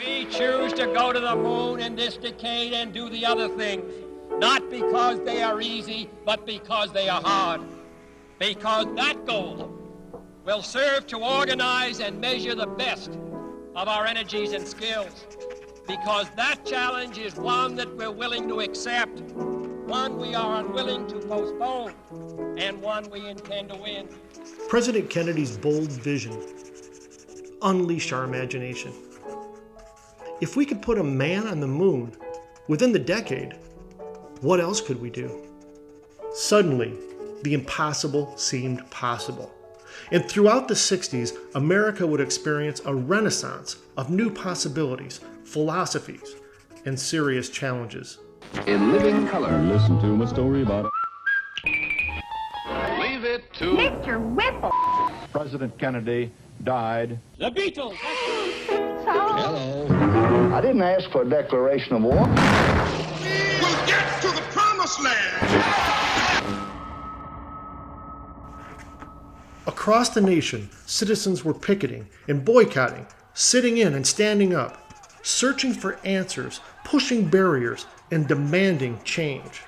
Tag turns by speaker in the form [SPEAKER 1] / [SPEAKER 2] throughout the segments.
[SPEAKER 1] We choose to go to the moon in this decade and do the other things, not because they are easy, but because they are hard. Because that goal will serve to organize and measure the best of our energies and skills. Because that challenge is one that we're willing to accept, one we are unwilling to postpone, and one we intend to win.
[SPEAKER 2] President Kennedy's bold vision: unleash our imagination. If we could put a man on the moon within the decade, what else could we do? Suddenly, the impossible seemed possible. And throughout the 60s, America would experience a renaissance of new possibilities, philosophies, and serious challenges.
[SPEAKER 3] In living color.
[SPEAKER 4] Listen to my story about
[SPEAKER 3] Leave it to
[SPEAKER 5] Mr. Whipple.
[SPEAKER 4] President Kennedy died.
[SPEAKER 1] The Beatles!
[SPEAKER 3] Hello.
[SPEAKER 6] I didn't ask for a declaration of war.
[SPEAKER 7] We'll get to the promised land.
[SPEAKER 2] Across the nation, citizens were picketing and boycotting, sitting in and standing up, searching for answers, pushing barriers, and demanding change.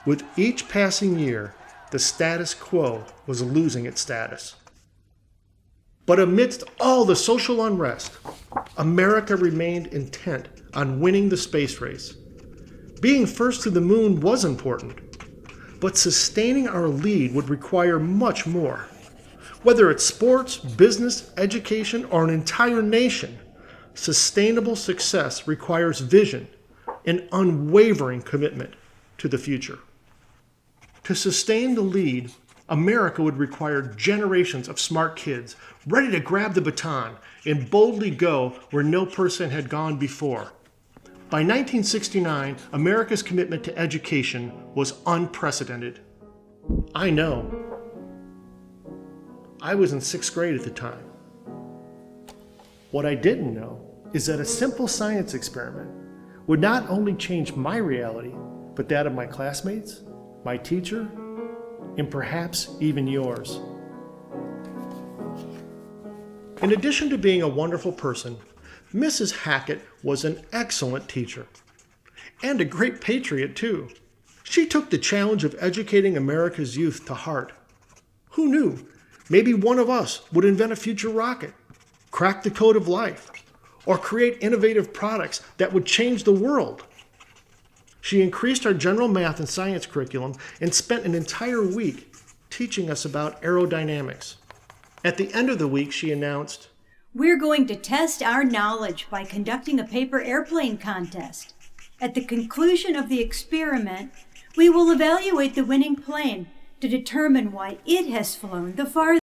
[SPEAKER 2] With each passing year, the status quo was losing its status. But amidst all the social unrest, America remained intent on winning the space race. Being first to the moon was important, but sustaining our lead would require much more. Whether it's sports, business, education, or an entire nation, sustainable success requires vision and unwavering commitment to the future. To sustain the lead, America would require generations of smart kids ready to grab the baton and boldly go where no person had gone before. By 1969, America's commitment to education was unprecedented. I know. I was in 6th grade at the time. What I didn't know is that a simple science experiment would not only change my reality, but that of my classmates, my teacher, and perhaps even yours. In addition to being a wonderful person, Mrs. Hackett was an excellent teacher and a great patriot too. She took the challenge of educating America's youth to heart. Who knew? Maybe one of us would invent a future rocket, crack the code of life, or create innovative products that would change the world. She increased our general math and science curriculum and spent an entire week teaching us about aerodynamics. At the end of the week, she announced,
[SPEAKER 8] "We're going to test our knowledge by conducting a paper airplane contest. At the conclusion of the experiment, we will evaluate the winning plane to determine why it has flown the farthest."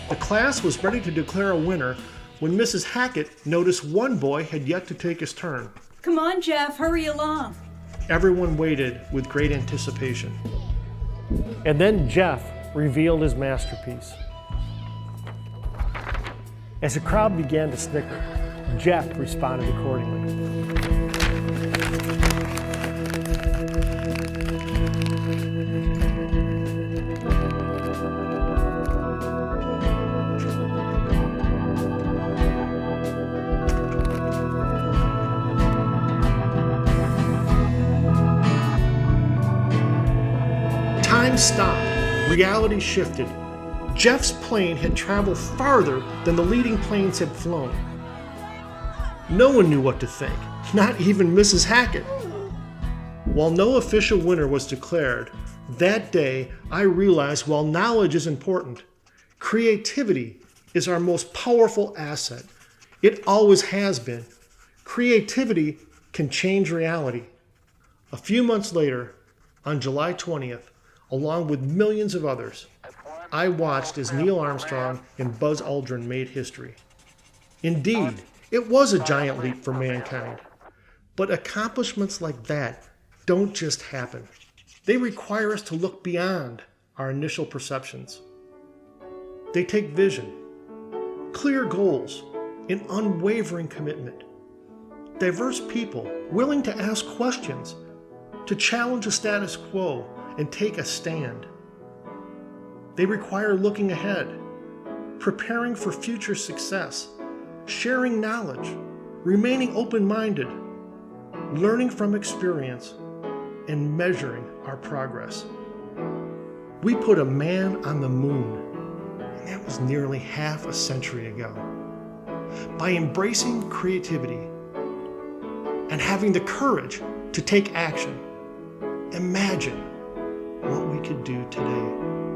[SPEAKER 2] The class was ready to declare a winner when Mrs. Hackett noticed one boy had yet to take his turn.
[SPEAKER 8] "Come on, Jeff, hurry along."
[SPEAKER 2] Everyone waited with great anticipation. And then Jeff revealed his masterpiece. As the crowd began to snicker, Jeff responded accordingly. Time stopped. Reality shifted. Jeff's plane had traveled farther than the leading planes had flown. No one knew what to think, not even Mrs. Hackett. While no official winner was declared, that day I realized while knowledge is important, creativity is our most powerful asset. It always has been. Creativity can change reality. A few months later, on July 20th, along with millions of others, I watched as Neil Armstrong and Buzz Aldrin made history. Indeed, it was a giant leap for mankind. But accomplishments like that don't just happen. They require us to look beyond our initial perceptions. They take vision, clear goals, and unwavering commitment. Diverse people willing to ask questions, to challenge the status quo and take a stand. They require looking ahead, preparing for future success, sharing knowledge, remaining open-minded, learning from experience, and measuring our progress. We put a man on the moon, and that was nearly half a century ago. By embracing creativity and having the courage to take action, imagine what we could do today.